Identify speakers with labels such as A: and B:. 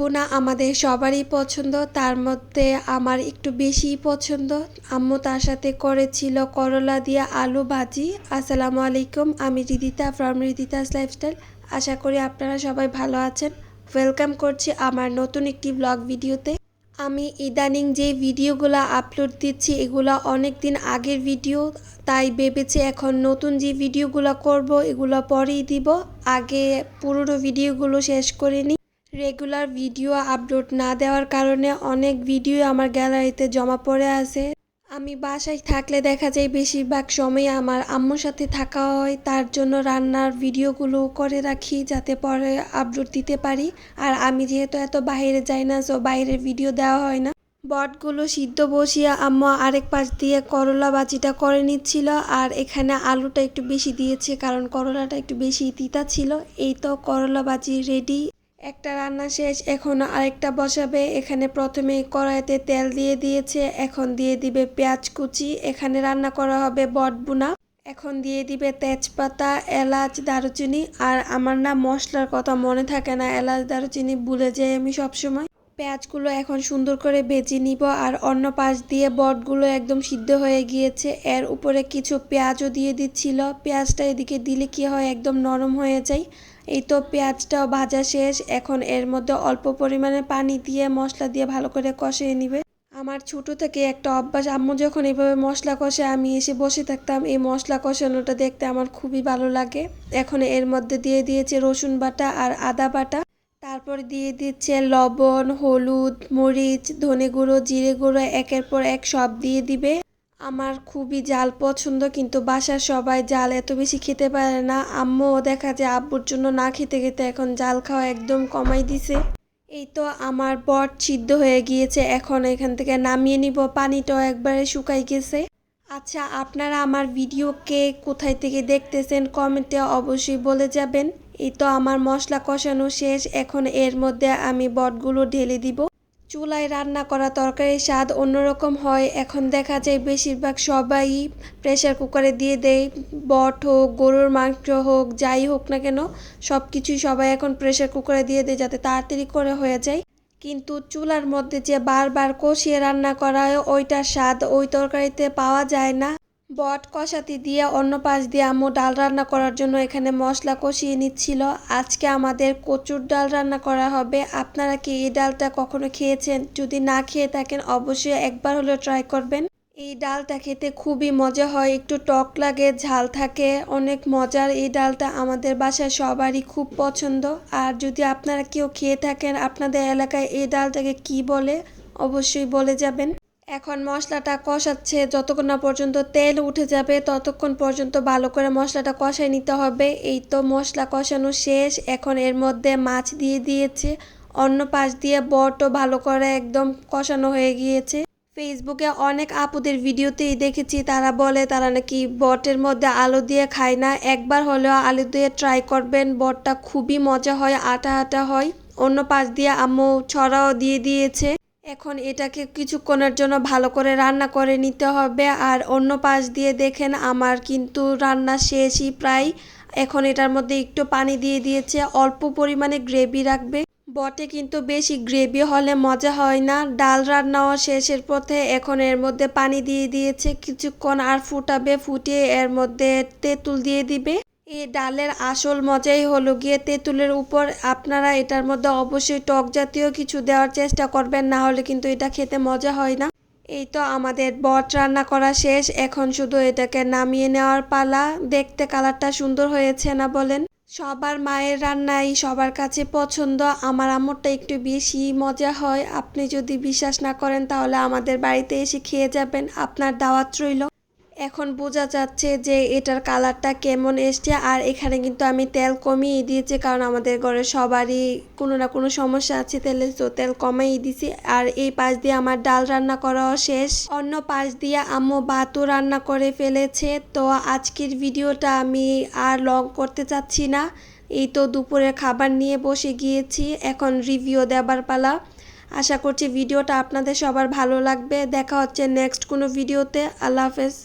A: ভুনা আমাদের সবারই পছন্দ, তার মধ্যে আমার একটু বেশিই পছন্দ। আম্মু তার সাথে করেছিল করলা দিয়ে আলু ভাজি। আসসালামু আলাইকুম, আমি রিদিতা ফ্রম রিদিতাস লাইফস্টাইল। আশা করি আপনারা সবাই ভালো আছেন। ওয়েলকাম করছি আমার নতুন একটি ব্লগ ভিডিওতে। আমি ইদানিং যে ভিডিওগুলো আপলোড দিচ্ছি এগুলো অনেক দিন আগের ভিডিও, তাই ভেবেছি এখন নতুন যে ভিডিওগুলো করব এগুলো পরেই দিব, আগে পুরনো ভিডিওগুলো শেষ করে নিই। রেগুলার ভিডিও আপলোড না দেওয়ার কারণে অনেক ভিডিও আমার গ্যালারিতে জমা পড়ে আছে। আমি বাসায় থাকলে দেখা যায় বেশিরভাগ সময় আমার আম্মুর সাথে থাকা হয়, তার জন্য রান্নার ভিডিওগুলো করে রাখি যাতে পরে আপলোড দিতে পারি। আর আমি যেহেতু এত বাইরে যাই না, সো বাইরের ভিডিও দেওয়া হয় না। বটগুলো সিদ্ধ বসিয়ে আম্মু আরেক পাশ দিয়ে করলা ভাজিটা করে নিচ্ছিল, আর এখানে আলুটা একটু বেশি দিয়েছে কারণ করলাটা একটু বেশি তিতা ছিল। এই তো করলা ভাজি রেডি। একটা রান্না শেষ, এখন আরেকটা বসাবে। এখানে প্রথমে কড়াইতে তেল দিয়ে দিয়েছে, এখন দিয়ে দিবে পেঁয়াজ কুচি। এখানে রান্না করা হবে বট বুনা। এখন দিয়ে দিবে তেজপাতা, এলাচ, দারুচিনি। আর আমার না মশলার কথা মনে থাকে না, এলাচ দারুচিনি ভুলে যাই আমি সবসময়। পেঁয়াজগুলো এখন সুন্দর করে ভেজে নিব, আর অন্য পাশ দিয়ে বটগুলো একদম সিদ্ধ হয়ে গিয়েছে। এর উপরে কিছু পেঁয়াজও দিয়ে দিচ্ছিল। পেঁয়াজটা এদিকে দিলে কি হয়, একদম নরম হয়ে যায়। এই তো পেঁয়াজটাও ভাজা শেষ। এখন এর মধ্যে অল্প পরিমাণে পানি দিয়ে মশলা দিয়ে ভালো করে কষিয়ে নিবে। আমার ছোট থেকে একটা অভ্যাস, আম্মু যখন এইভাবে মশলা কষে আমি এসে বসে থাকতাম। এই মশলা কষানোটা দেখতে আমার খুবই ভালো লাগে। এখন এর মধ্যে দিয়ে দিয়েছে রসুন বাটা আর আদা বাটা। তারপর দিয়ে দিচ্ছে লবণ, হলুদ, মরিচ, ধনে গুঁড়ো, জিরে গুঁড়ো, একের পর এক সব দিয়ে দিবে। আমার খুবই জাল পছন্দ, কিন্তু বাসার সবাই জাল এত বেশি খেতে পারে না। আম্মুও দেখা যায় আব্বুর জন্য না খেতে খেতে এখন জাল খাওয়া একদম কমাই দিছে। এই তো আমার বট সিদ্ধ হয়ে গিয়েছে, এখন এখান থেকে নামিয়ে নিব। পানিটাও একবারে শুকাই গেছে। আচ্ছা, আপনারা আমার ভিডিও কে কোথায় থেকে দেখতেছেন কমেন্টে অবশ্যই বলে যাবেন। এই তো আমার মশলা কষানো শেষ, এখন এর মধ্যে আমি বটগুলো ঢেলে দিব। চুলায় রান্না করা তরকারির স্বাদ অন্যরকম হয়। এখন দেখা যায় বেশিরভাগ সবাই প্রেসার কুকারে দিয়ে দেয়। বট হোক, গরুর মাংস হোক, যাই হোক না কেন সব কিছুই সবাই এখন প্রেসার কুকারে দিয়ে দেয় যাতে তাড়াতাড়ি করে হয়ে যায়। কিন্তু চুলার মধ্যে যে বারবার কষিয়ে রান্না করা হয় ওইটার স্বাদ ওই তরকারিতে পাওয়া যায় না। বট কষাতি দিয়ে অন্য পাশ দিয়ে আম্মু ডাল রান্না করার জন্য এখানে মশলা কষিয়ে নিচ্ছিল। আজকে আমাদের কচুর ডাল রান্না করা হবে। আপনারা কি এই ডালটা কখনো খেয়েছেন? যদি না খেয়ে থাকেন অবশ্যই একবার হলেও ট্রাই করবেন। এই ডালটা খেতে খুবই মজা হয়, একটু টক লাগে, ঝাল থাকে, অনেক মজার। এই ডালটা আমাদের বাসায় সবারই খুব পছন্দ। আর যদি আপনারা কেউ খেয়ে থাকেন, আপনাদের এলাকায় এই ডালটাকে কি বলে অবশ্যই বলে যাবেন। এখন মশলাটা কষাচ্ছে, যতক্ষণ না পর্যন্ত তেল উঠে যাবে ততক্ষণ পর্যন্ত ভালো করে মশলাটা কষাই নিতে হবে। এই তো মশলা কষানো শেষ, এখন এর মধ্যে মাছ দিয়ে দিয়েছে। অন্য পাশ দিয়ে বটও ভালো করে একদম কষানো হয়ে গিয়েছে। ফেসবুকে অনেক আপুদের ভিডিওতেই দেখেছি তারা বলে তারা নাকি বটের মধ্যে আলু দিয়ে খায় না। একবার হলেও আলু দিয়ে ট্রাই করবেন, বটটা খুবই মজা হয়, আটা আটা হয়। অন্য পাশ দিয়ে আম্মু ছড়াও দিয়ে দিয়েছে। এখন এটাকে কিছুক্ষণের জন্য ভালো করে রান্না করে নিতে হবে। আর অন্য পাশ দিয়ে দেখেন আমার কিন্তু রান্না শেষই প্রায়। এখন এটার মধ্যে একটু পানি দিয়ে দিয়েছে, অল্প পরিমাণে গ্রেভি রাখবে। বটে কিন্তু বেশি গ্রেভি হলে মজা হয় না। ডাল রান্নাও শেষের পথে, এখন এর মধ্যে পানি দিয়ে দিয়েছে, কিছুক্ষণ আর ফুটাবে। ফুটিয়ে এর মধ্যে তেঁতুল দিয়ে দিবে। এই ডালের আসল মজাই হলো গিয়ে তেঁতুলের উপর। আপনারা এটার মধ্যে অবশ্যই টক জাতীয় কিছু দেওয়ার চেষ্টা করবেন, না হলে কিন্তু এটা খেতে মজা হয় না। এই তো আমাদের বট রান্না করা শেষ, এখন শুধু এটাকে নামিয়ে নেওয়ার পালা। দেখতে কালারটা সুন্দর হয়েছে না বলেন? সবার মায়ের রান্নাই সবার কাছে পছন্দ, আমার আম্মুরটা একটু বেশি মজা হয়। আপনি যদি বিশ্বাস না করেন তাহলে আমাদের বাড়িতে এসে খেয়ে যাবেন, আপনার দাওয়াত রইল। এখন বোঝা যাচ্ছে যে এটার কালারটা কেমন এসছে। আর এখানে কিন্তু আমি তেল কমিয়ে দিয়েছি কারণ আমাদের ঘরে সবারই কোনো না কোনো সমস্যা আছে তেলে, তো তেল কমিয়ে দিছি। আর এই পাশ দিয়ে আমার ডাল রান্না করাও শেষ, অন্য পাশ দিয়ে আম্মু ভাতও রান্না করে ফেলেছে। তো আজকের ভিডিওটা আমি আর লং করতে চাচ্ছি না। এই তো দুপুরের খাবার নিয়ে বসে গিয়েছি, এখন রিভিউ দেবার পালা। আশা করছি ভিডিওটা আপনাদের সবার ভালো লাগবে। দেখা হচ্ছে নেক্সট কোনো ভিডিওতে। আল্লাহ হাফেজ।